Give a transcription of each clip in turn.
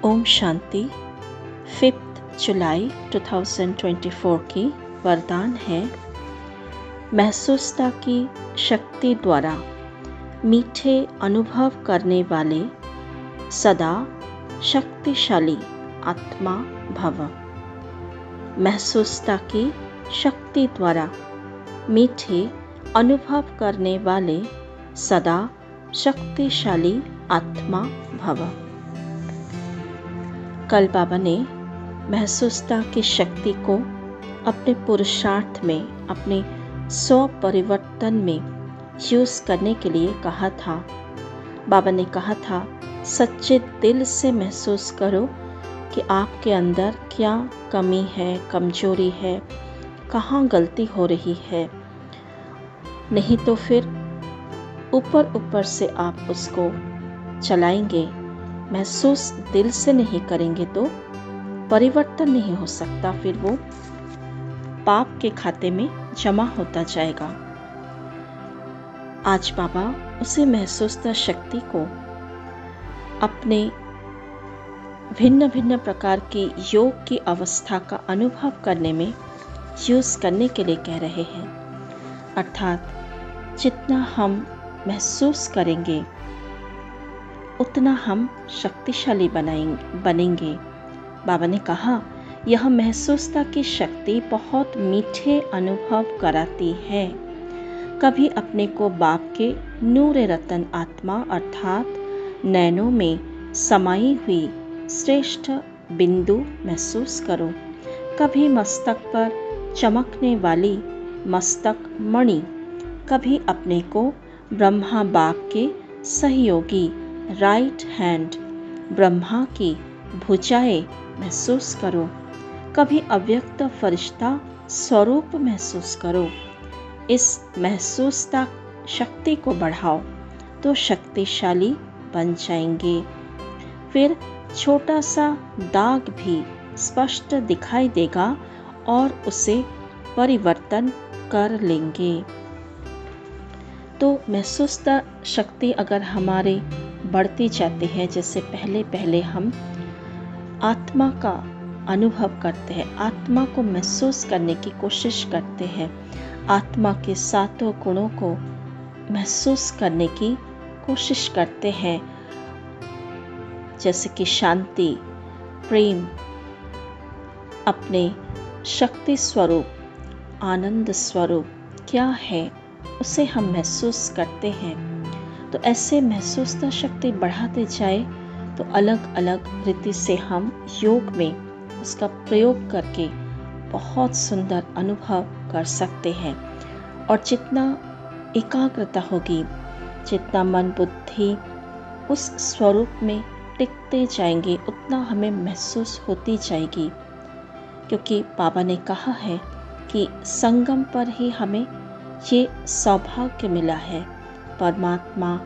ओम शांति। 5 जुलाई 2024 की वरदान है, महसूसता की शक्ति द्वारा मीठे अनुभव करने वाले सदा शक्तिशाली आत्मा भव। महसूसता की शक्ति द्वारा मीठे अनुभव करने वाले सदा शक्तिशाली आत्मा भव। कल बाबा ने महसूसता की शक्ति को अपने पुरुषार्थ में, अपने स्व परिवर्तन में यूज करने के लिए कहा था। बाबा ने कहा था, सच्चे दिल से महसूस करो कि आपके अंदर क्या कमी है, कमजोरी है, कहाँ गलती हो रही है। नहीं तो फिर ऊपर ऊपर से आप उसको चलाएंगे, महसूस दिल से नहीं करेंगे तो परिवर्तन नहीं हो सकता, फिर वो पाप के खाते में जमा होता जाएगा। आज बाबा उसे महसूसता शक्ति को अपने भिन्न भिन्न प्रकार की योग की अवस्था का अनुभव करने में यूज करने के लिए कह रहे हैं। अर्थात जितना हम महसूस करेंगे उतना हम शक्तिशाली बनेंगे। बाबा ने कहा, यह महसूसता की शक्ति बहुत मीठे अनुभव कराती है। कभी अपने को बाप के नूर रतन आत्मा अर्थात नैनों में समाई हुई श्रेष्ठ बिंदु महसूस करो। कभी मस्तक पर चमकने वाली मस्तक मणि, कभी अपने को ब्रह्मा बाप के सहयोगी राइट हैंड ब्रह्मा की भुजाएं महसूस करो। कभी अव्यक्त फरिश्ता स्वरूप महसूस करो। इस महसूसता शक्ति को बढ़ाओ तो शक्तिशाली बन जाएंगे। फिर छोटा सा दाग भी स्पष्ट दिखाई देगा और उसे परिवर्तन कर लेंगे। तो महसूसता शक्ति अगर हमारे बढ़ती जाती है, जैसे पहले पहले हम आत्मा का अनुभव करते हैं, आत्मा को महसूस करने की कोशिश करते हैं, आत्मा के सातों गुणों को महसूस करने की कोशिश करते हैं, जैसे कि शांति, प्रेम, अपने शक्ति स्वरूप, आनंद स्वरूप क्या है उसे हम महसूस करते हैं। तो ऐसे महसूसता शक्ति बढ़ाते जाए तो अलग अलग रीति से हम योग में उसका प्रयोग करके बहुत सुंदर अनुभव कर सकते हैं। और जितना एकाग्रता होगी, जितना मन बुद्धि उस स्वरूप में टिकते जाएंगे, उतना हमें महसूस होती जाएगी। क्योंकि बाबा ने कहा है कि संगम पर ही हमें ये सौभाग्य मिला है, परमात्मा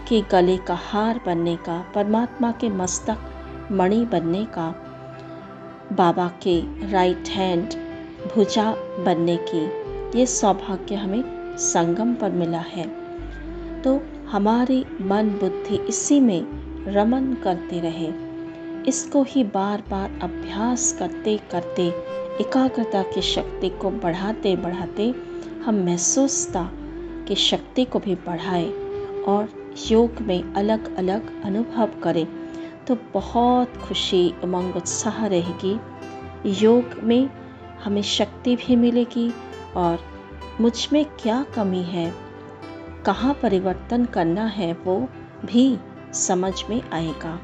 के गले का हार बनने का, परमात्मा के मस्तक मणि बनने का, बाबा के राइट हैंड भुजा बनने की, ये सौभाग्य हमें संगम पर मिला है। तो हमारी मन बुद्धि इसी में रमन करते रहे, इसको ही बार बार अभ्यास करते करते एकाग्रता की शक्ति को बढ़ाते बढ़ाते हम महसूसता की शक्ति को भी बढ़ाएं और योग में अलग अलग अनुभव करें तो बहुत खुशी, उमंग, उत्साह रहेगी। योग में हमें शक्ति भी मिलेगी और मुझ में क्या कमी है, कहाँ परिवर्तन करना है, वो भी समझ में आएगा।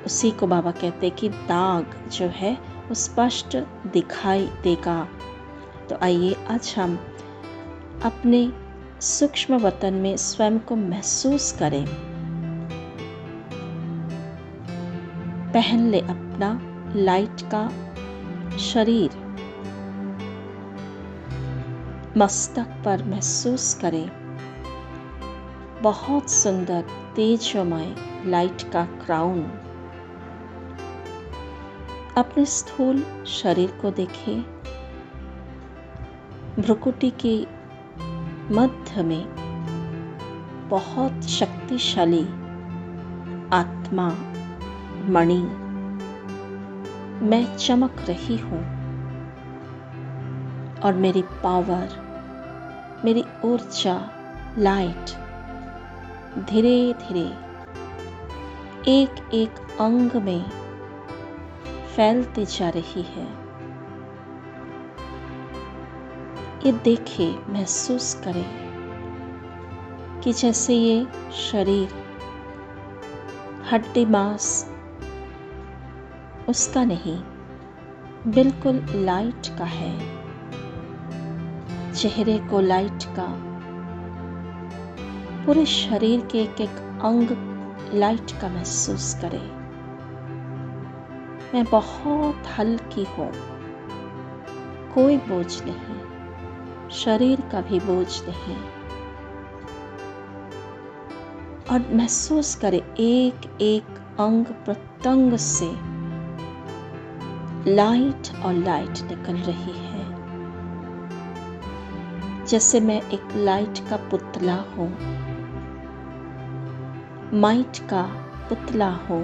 उसी को बाबा कहते कि दाग जो है वो स्पष्ट दिखाई देगा। तो आइए आज हम अपने सूक्ष्म वतन में स्वयं को महसूस करें। पहन ले अपना लाइट का शरीर, मस्तक पर महसूस करें बहुत सुंदर तेजोमय लाइट का क्राउन। अपने स्थूल शरीर को देखें, भ्रुकुटी के मध्य में बहुत शक्तिशाली आत्मा मणि, मैं चमक रही हूँ और मेरी पावर, मेरी ऊर्जा, लाइट धीरे धीरे एक एक अंग में फैलती जा रही है। ये देखें, महसूस करें कि जैसे ये शरीर हड्डी मांस उसका नहीं, बिल्कुल लाइट का है। चेहरे को लाइट का, पूरे शरीर के एक एक अंग लाइट का महसूस करें। मैं बहुत हल्की हूँ, कोई बोझ नहीं, शरीर का भी बोझ नहीं। और महसूस करें एक एक अंग प्रत्यंग से लाइट और लाइट निकल रही है। जैसे मैं एक लाइट का पुतला हूँ, माइट का पुतला हूँ।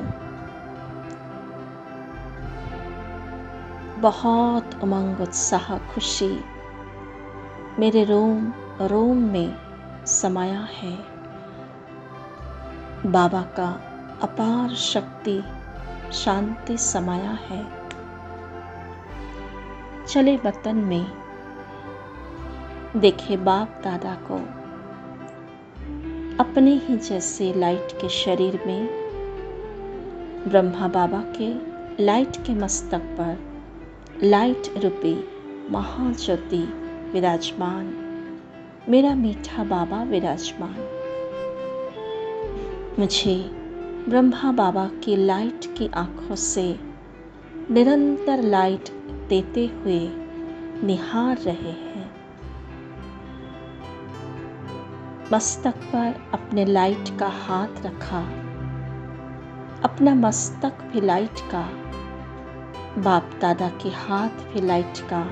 बहुत उमंग, उत्साह, खुशी मेरे रोम रोम में समाया है। बाबा का अपार शक्ति, शांति समाया है। चले वतन में देखे बाप दादा को अपने ही जैसे लाइट के शरीर में, ब्रह्मा बाबा के लाइट के मस्तक पर लाइट रूपी महाज्योति विराजमान, मेरा मीठा बाबा विराजमान। मुझे ब्रह्मा बाबा की लाइट की आंखों से निरंतर लाइट देते हुए निहार रहे हैं। मस्तक पर अपने लाइट का हाथ रखा, अपना मस्तक भी लाइट का, बाप दादा के हाथ भी लाइट का।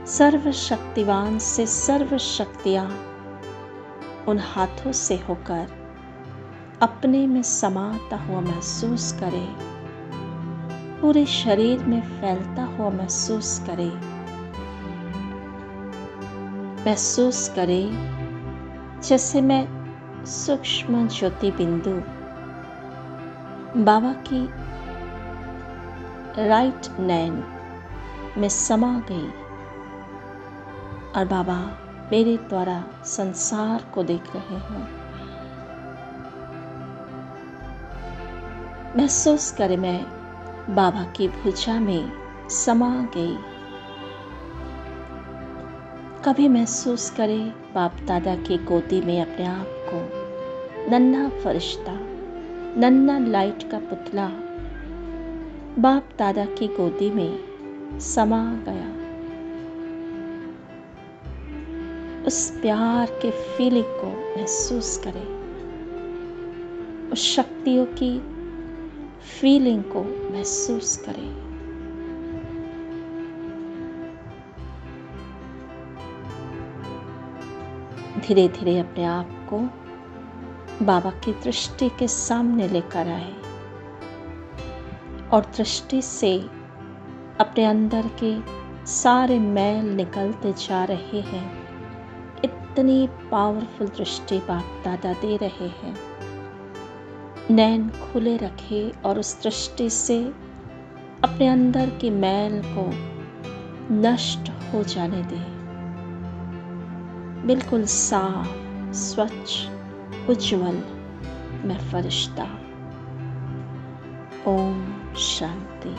सर्वशक्तिवान से सर्व शक्तियां उन हाथों से होकर अपने में समाता हुआ महसूस करे, पूरे शरीर में फैलता हुआ महसूस करे। महसूस करे जैसे मैं सूक्ष्म ज्योति बिंदु बाबा की राइट नैन में समा गई और बाबा मेरे द्वारा संसार को देख रहे हैं। महसूस करे मैं बाबा की भुजा में समा गई। कभी महसूस करे बाप दादा की गोदी में अपने आप को, नन्हा फरिश्ता, नन्हा लाइट का पुतला बाप दादा की गोदी में समा गया। उस प्यार के फीलिंग को महसूस करें, उस शक्तियों की फीलिंग को महसूस करें। धीरे धीरे अपने आप को बाबा की दृष्टि के सामने लेकर आए और दृष्टि से अपने अंदर के सारे मैल निकलते जा रहे हैं। इतनी पावरफुल दृष्टि बाप दादा दे रहे हैं। नैन खुले रखे और उस दृष्टि से अपने अंदर के मैल को नष्ट हो जाने दें। बिल्कुल साफ, स्वच्छ, उज्जवल मैं फरिश्ता। ओम शांति।